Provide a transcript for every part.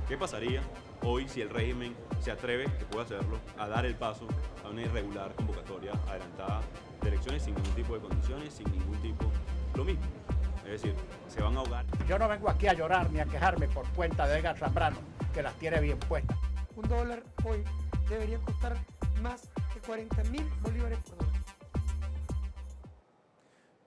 ¿Qué pasaría hoy si el régimen se atreve, que puede hacerlo, a dar el paso a una irregular convocatoria adelantada de elecciones sin ningún tipo de condiciones, sin ningún tipo, lo mismo? Es decir, se van a ahogar. Yo no vengo aquí a llorar ni a quejarme por cuenta de Edgar Zambrano, que las tiene bien puestas. $1 hoy debería costar más de 40.000 bolívares por dólar.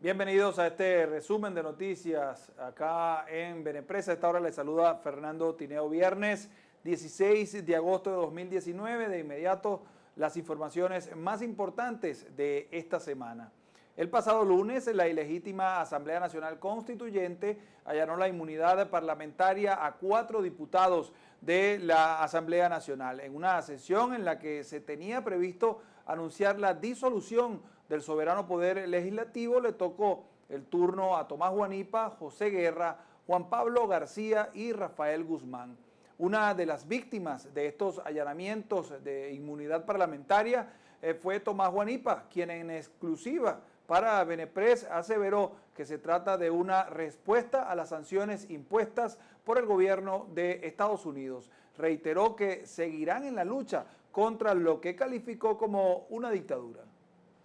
Bienvenidos a este resumen de noticias acá en Benepresa. A esta hora les saluda Fernando Tineo. Viernes 16 de agosto de 2019. De inmediato las informaciones más importantes de esta semana. El pasado lunes, la ilegítima Asamblea Nacional Constituyente allanó la inmunidad parlamentaria a 4 diputados de la Asamblea Nacional, en una sesión en la que se tenía previsto anunciar la disolución del soberano poder legislativo. Le tocó el turno a Tomás Guanipa, José Guerra, Juan Pablo García y Rafael Guzmán. Una de las víctimas de estos allanamientos de inmunidad parlamentaria fue Tomás Guanipa, quien en exclusiva para Benepress aseveró que se trata de una respuesta a las sanciones impuestas por el gobierno de Estados Unidos. Reiteró que seguirán en la lucha contra lo que calificó como una dictadura.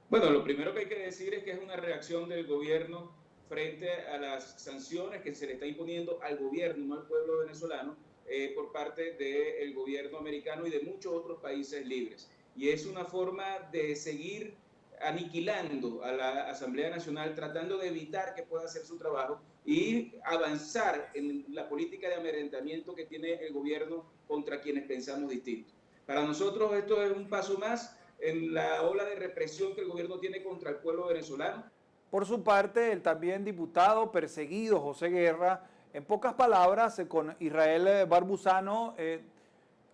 Bueno, lo primero que hay que decir es que es una reacción del gobierno frente a las sanciones que se le está imponiendo al gobierno, no al pueblo venezolano, por parte del gobierno americano y de muchos otros países libres. Y es una forma de seguir aniquilando a la Asamblea Nacional, tratando de evitar que pueda hacer su trabajo y avanzar en la política de amedrentamiento que tiene el gobierno contra quienes pensamos distinto. Para nosotros esto es un paso más en la ola de represión que el gobierno tiene contra el pueblo venezolano. Por su parte, el también diputado perseguido José Guerra, en pocas palabras, con Israel Barbuzano,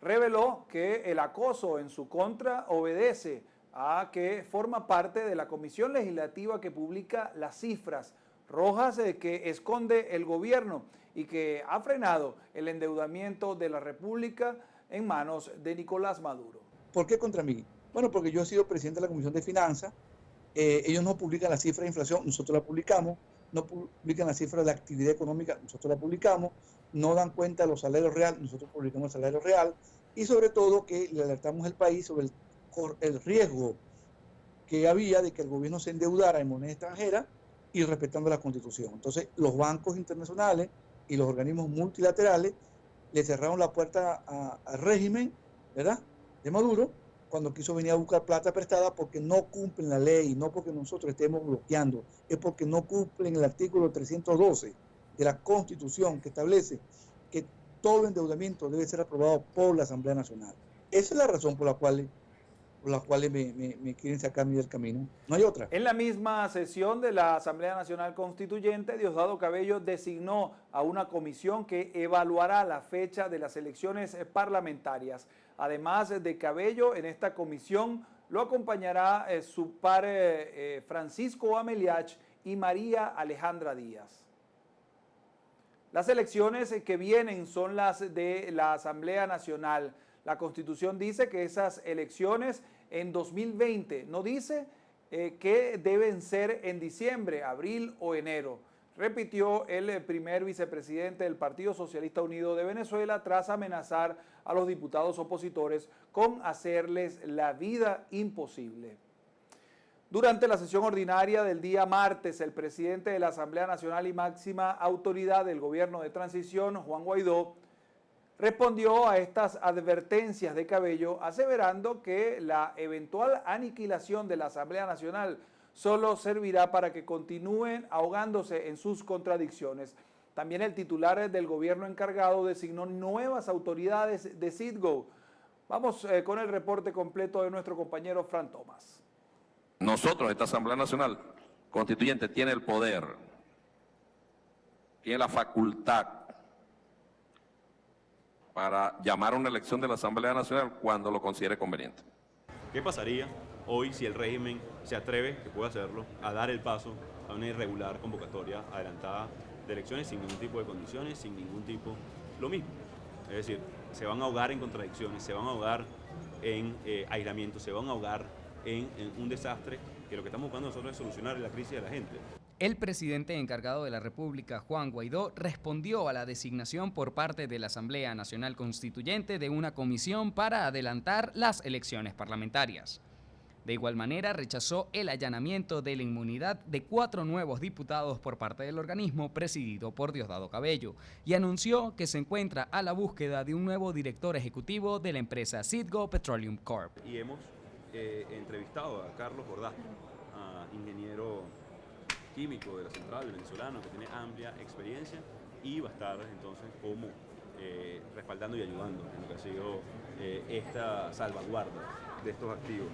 reveló que el acoso en su contra obedece a que forma parte de la comisión legislativa que publica las cifras rojas que esconde el gobierno y que ha frenado el endeudamiento de la República en manos de Nicolás Maduro. ¿Por qué contra mí? Bueno, porque yo he sido presidente de la Comisión de Finanzas. Ellos no publican la cifra de inflación, nosotros la publicamos. No publican la cifra de actividad económica, nosotros la publicamos. No dan cuenta de los salarios reales, nosotros publicamos el salario real. Y sobre todo que le alertamos al país sobre el riesgo que había de que el gobierno se endeudara en moneda extranjera y respetando la Constitución. Entonces, los bancos internacionales y los organismos multilaterales le cerraron la puerta al régimen, ¿verdad?, de Maduro, cuando quiso venir a buscar plata prestada, porque no cumplen la ley, no porque nosotros estemos bloqueando, es porque no cumplen el artículo 312 de la Constitución, que establece que todo endeudamiento debe ser aprobado por la Asamblea Nacional. Esa es la razón por la cual me quieren sacar del camino. No hay otra. En la misma sesión de la Asamblea Nacional Constituyente, Diosdado Cabello designó a una comisión que evaluará la fecha de las elecciones parlamentarias. Además de Cabello, en esta comisión lo acompañará su par Francisco Ameliach y María Alejandra Díaz. Las elecciones que vienen son las de la Asamblea Nacional. La Constitución dice que esas elecciones en 2020, no dice que deben ser en diciembre, abril o enero. Repitió el primer vicepresidente del Partido Socialista Unido de Venezuela tras amenazar a los diputados opositores con hacerles la vida imposible. Durante la sesión ordinaria del día martes, el presidente de la Asamblea Nacional y máxima autoridad del gobierno de transición, Juan Guaidó, respondió a estas advertencias de Cabello, aseverando que la eventual aniquilación de la Asamblea Nacional solo servirá para que continúen ahogándose en sus contradicciones. También el titular del gobierno encargado designó nuevas autoridades de Citgo. Vamos con el reporte completo de nuestro compañero Fran Tomás. Nosotros, esta Asamblea Nacional Constituyente, tiene el poder, tiene la facultad para llamar a una elección de la Asamblea Nacional cuando lo considere conveniente. ¿Qué pasaría hoy si el régimen se atreve, que puede hacerlo, a dar el paso a una irregular convocatoria adelantada de elecciones sin ningún tipo de condiciones, sin ningún tipo, lo mismo? Es decir, se van a ahogar en contradicciones, se van a ahogar en aislamiento, se van a ahogar en un desastre que lo que estamos buscando nosotros es solucionar la crisis de la gente. El presidente encargado de la República, Juan Guaidó, respondió a la designación por parte de la Asamblea Nacional Constituyente de una comisión para adelantar las elecciones parlamentarias. De igual manera, rechazó el allanamiento de la inmunidad de 4 nuevos diputados por parte del organismo presidido por Diosdado Cabello y anunció que se encuentra a la búsqueda de un nuevo director ejecutivo de la empresa Citgo Petroleum Corp. Y hemos entrevistado a Carlos Jordá, ingeniero químico de la central venezolano que tiene amplia experiencia y va a estar entonces como respaldando y ayudando en lo que ha sido esta salvaguarda de estos activos.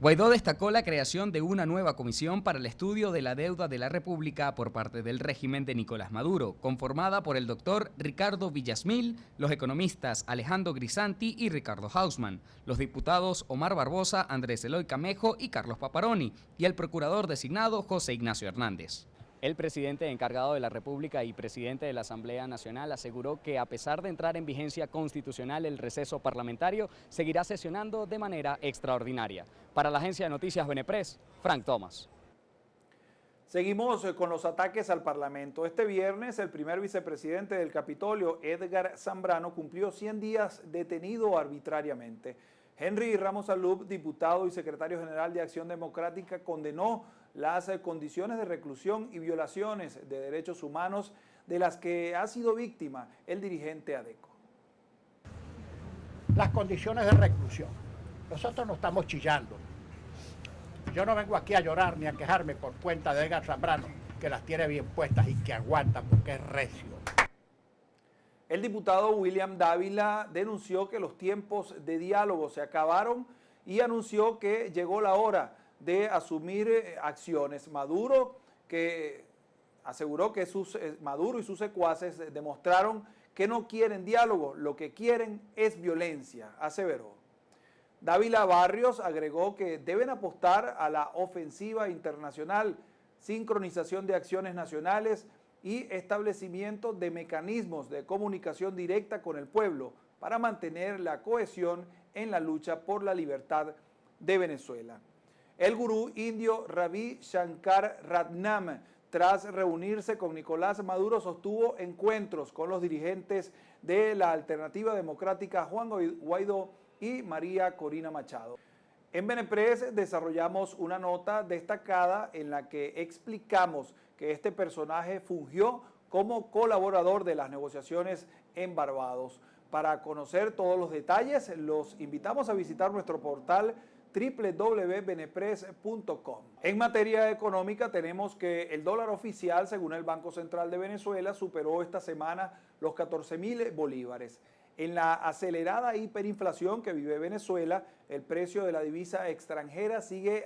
Guaidó destacó la creación de una nueva comisión para el estudio de la deuda de la República por parte del régimen de Nicolás Maduro, conformada por el doctor Ricardo Villasmil, los economistas Alejandro Grisanti y Ricardo Hausmann, los diputados Omar Barbosa, Andrés Eloy Camejo y Carlos Paparoni, y el procurador designado José Ignacio Hernández. El presidente encargado de la República y presidente de la Asamblea Nacional aseguró que a pesar de entrar en vigencia constitucional el receso parlamentario, seguirá sesionando de manera extraordinaria. Para la agencia de noticias Benepress, Frank Thomas. Seguimos con los ataques al Parlamento. Este viernes, el primer vicepresidente del Capitolio, Edgar Zambrano, cumplió 100 días detenido arbitrariamente. Henry Ramos Alub, diputado y secretario general de Acción Democrática, condenó las condiciones de reclusión y violaciones de derechos humanos de las que ha sido víctima el dirigente ADECO. Las condiciones de reclusión. Nosotros no estamos chillando. Yo no vengo aquí a llorar ni a quejarme por cuenta de Edgar Zambrano, que las tiene bien puestas y que aguanta porque es recio. El diputado William Dávila denunció que los tiempos de diálogo se acabaron y anunció que llegó la hora de asumir acciones. Maduro, que aseguró que Maduro y sus secuaces demostraron que no quieren diálogo, lo que quieren es violencia, aseveró. Dávila Barrios agregó que deben apostar a la ofensiva internacional, sincronización de acciones nacionales y establecimiento de mecanismos de comunicación directa con el pueblo para mantener la cohesión en la lucha por la libertad de Venezuela. El gurú indio Ravi Shankar Ratnam, tras reunirse con Nicolás Maduro, sostuvo encuentros con los dirigentes de la Alternativa Democrática Juan Guaidó y María Corina Machado. En Benepress desarrollamos una nota destacada en la que explicamos que este personaje fungió como colaborador de las negociaciones en Barbados. Para conocer todos los detalles, los invitamos a visitar nuestro portal www.benepress.com. En materia económica tenemos que el dólar oficial, según el Banco Central de Venezuela, superó esta semana los 14.000 bolívares. En la acelerada hiperinflación que vive Venezuela, el precio de la divisa extranjera sigue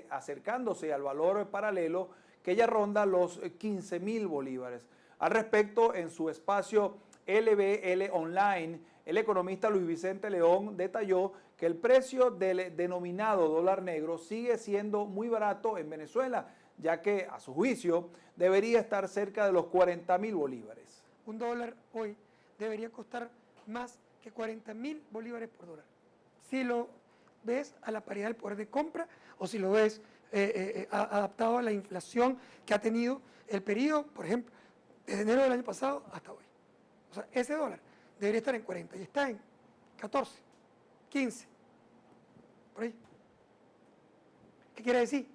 acercándose al valor paralelo que ya ronda los 15.000 bolívares. Al respecto, en su espacio LBL Online, el economista Luis Vicente León detalló que el precio del denominado dólar negro sigue siendo muy barato en Venezuela, ya que, a su juicio, debería estar cerca de los 40.000 bolívares. Un dólar hoy debería costar más que 40.000 bolívares por dólar. Si lo ves a la paridad del poder de compra o si lo ves adaptado a la inflación que ha tenido el periodo, por ejemplo, desde enero del año pasado hasta hoy. O sea, ese dólar debería estar en 40 y está en 14, 15, por ahí. ¿Qué quiere decir?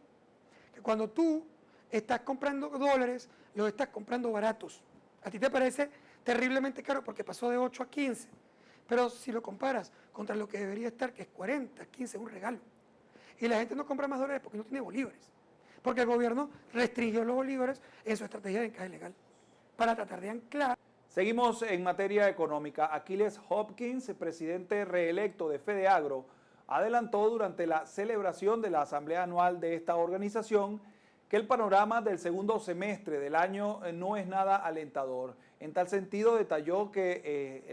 Que cuando tú estás comprando dólares, los estás comprando baratos. A ti te parece terriblemente caro porque pasó de 8 a 15, pero si lo comparas contra lo que debería estar, que es 40, 15, es un regalo. Y la gente no compra más dólares porque no tiene bolívares, porque el gobierno restringió los bolívares en su estrategia de encaje legal para tratar de anclar. Seguimos en materia económica. Aquiles Hopkins, presidente reelecto de FEDEAGRO, adelantó durante la celebración de la asamblea anual de esta organización que el panorama del segundo semestre del año no es nada alentador. En tal sentido, detalló que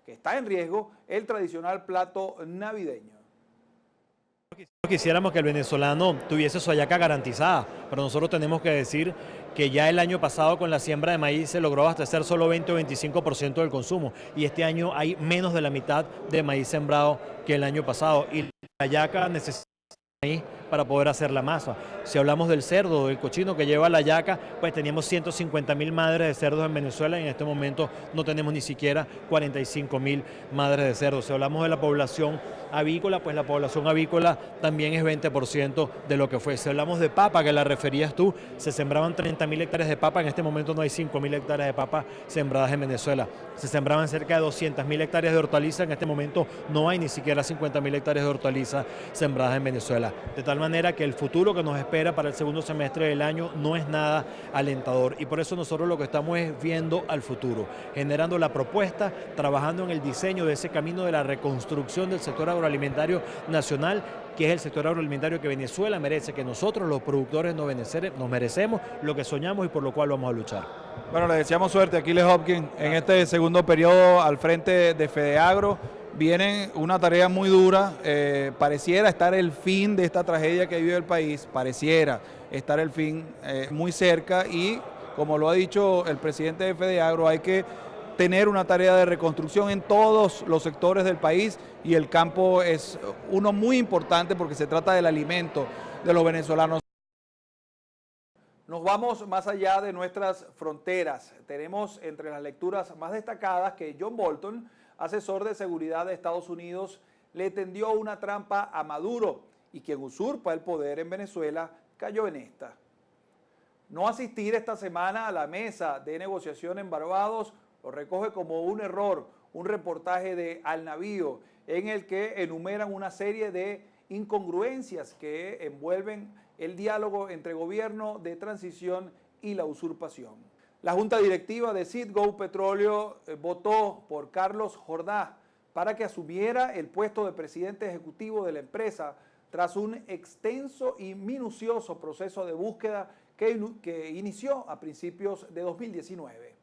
está en riesgo el tradicional plato navideño. Quisiéramos que el venezolano tuviese su hallaca garantizada, pero nosotros tenemos que decir que ya el año pasado con la siembra de maíz se logró abastecer solo 20 o 25% del consumo y este año hay menos de la mitad de maíz sembrado que el año pasado y la hallaca necesita para poder hacer la masa. Si hablamos del cerdo, del cochino que lleva la yaca, pues teníamos 150.000 madres de cerdos en Venezuela y en este momento no tenemos ni siquiera 45.000 madres de cerdos. Si hablamos de la población avícola, pues la población avícola también es 20% de lo que fue. Si hablamos de papa, que la referías tú, se sembraban 30.000 hectáreas de papa, en este momento no hay 5.000 hectáreas de papa sembradas en Venezuela. Se sembraban cerca de 200.000 hectáreas de hortalizas, en este momento no hay ni siquiera 50.000 hectáreas de hortalizas sembradas en Venezuela. De tal manera que el futuro que nos espera para el segundo semestre del año no es nada alentador y por eso nosotros lo que estamos es viendo al futuro, generando la propuesta, trabajando en el diseño de ese camino de la reconstrucción del sector agroalimentario nacional, que es el sector agroalimentario que Venezuela merece, que nosotros los productores nos merecemos, lo que soñamos y por lo cual vamos a luchar. Bueno, le deseamos suerte a Aquiles Hopkins en este segundo periodo al frente de FEDEAGRO. Viene una tarea muy dura, pareciera estar el fin de esta tragedia que vive el país, pareciera estar el fin muy cerca y como lo ha dicho el presidente de FEDEAGRO, hay que tener una tarea de reconstrucción en todos los sectores del país y el campo es uno muy importante porque se trata del alimento de los venezolanos. Nos vamos más allá de nuestras fronteras. Tenemos entre las lecturas más destacadas que John Bolton, asesor de seguridad de Estados Unidos, le tendió una trampa a Maduro y quien usurpa el poder en Venezuela cayó en esta. No asistir esta semana a la mesa de negociación en Barbados lo recoge como un error, un reportaje de Al Navío en el que enumeran una serie de incongruencias que envuelven el diálogo entre gobierno de transición y la usurpación. La junta directiva de Citgo Petróleo votó por Carlos Jordá para que asumiera el puesto de presidente ejecutivo de la empresa tras un extenso y minucioso proceso de búsqueda que inició a principios de 2019.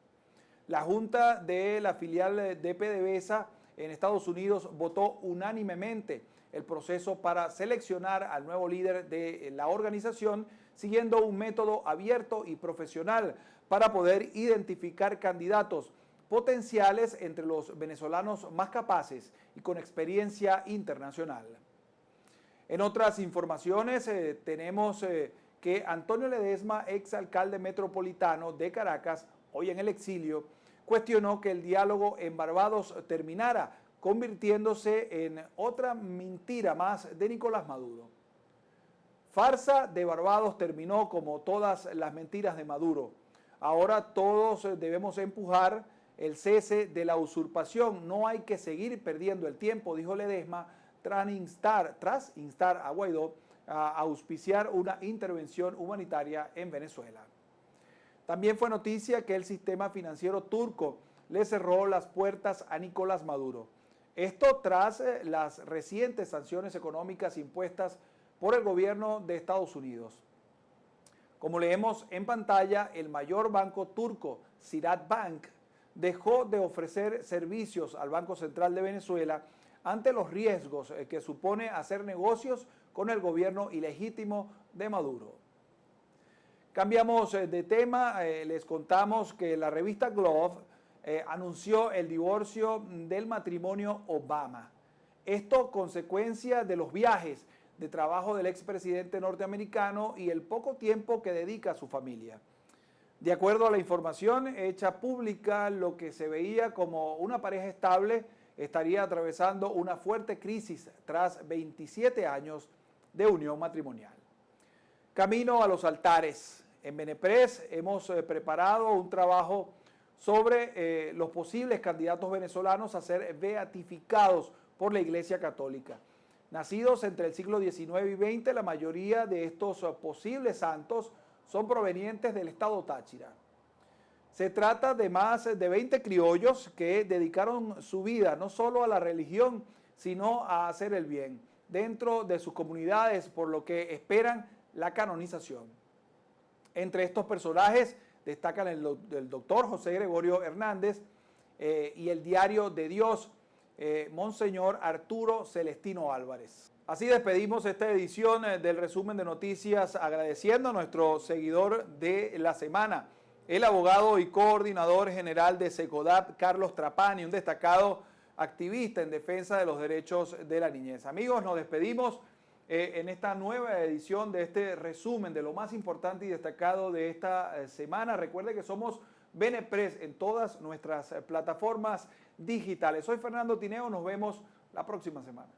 La junta de la filial de PDVSA en Estados Unidos votó unánimemente el proceso para seleccionar al nuevo líder de la organización, siguiendo un método abierto y profesional para poder identificar candidatos potenciales entre los venezolanos más capaces y con experiencia internacional. En otras informaciones tenemos que Antonio Ledesma, exalcalde metropolitano de Caracas, hoy en el exilio, cuestionó que el diálogo en Barbados terminara, convirtiéndose en otra mentira más de Nicolás Maduro. Farsa de Barbados terminó como todas las mentiras de Maduro. Ahora todos debemos empujar el cese de la usurpación. No hay que seguir perdiendo el tiempo, dijo Ledesma, tras instar a Guaidó a auspiciar una intervención humanitaria en Venezuela. También fue noticia que el sistema financiero turco le cerró las puertas a Nicolás Maduro. Esto tras las recientes sanciones económicas impuestas por el gobierno de Estados Unidos. Como leemos en pantalla, el mayor banco turco, Ziraat Bank, dejó de ofrecer servicios al Banco Central de Venezuela ante los riesgos que supone hacer negocios con el gobierno ilegítimo de Maduro. Cambiamos de tema, les contamos que la revista Glove anunció el divorcio del matrimonio Obama. Esto consecuencia de los viajes de trabajo del expresidente norteamericano y el poco tiempo que dedica a su familia. De acuerdo a la información hecha pública, lo que se veía como una pareja estable estaría atravesando una fuerte crisis tras 27 años de unión matrimonial. Camino a los altares. En Benepres hemos preparado un trabajo sobre los posibles candidatos venezolanos a ser beatificados por la Iglesia Católica. Nacidos entre el siglo XIX y XX, la mayoría de estos posibles santos son provenientes del estado Táchira. Se trata de más de 20 criollos que dedicaron su vida no solo a la religión, sino a hacer el bien dentro de sus comunidades, por lo que esperan la canonización. Entre estos personajes destacan el doctor José Gregorio Hernández y el diario de Dios, Monseñor Arturo Celestino Álvarez. Así despedimos esta edición del resumen de noticias, agradeciendo a nuestro seguidor de la semana, el abogado y coordinador general de SECODAP, Carlos Trapani, un destacado activista en defensa de los derechos de la niñez. Amigos, nos despedimos en esta nueva edición de este resumen de lo más importante y destacado de esta semana. Recuerde que somos Benepress en todas nuestras plataformas digitales. Soy Fernando Tineo, nos vemos la próxima semana.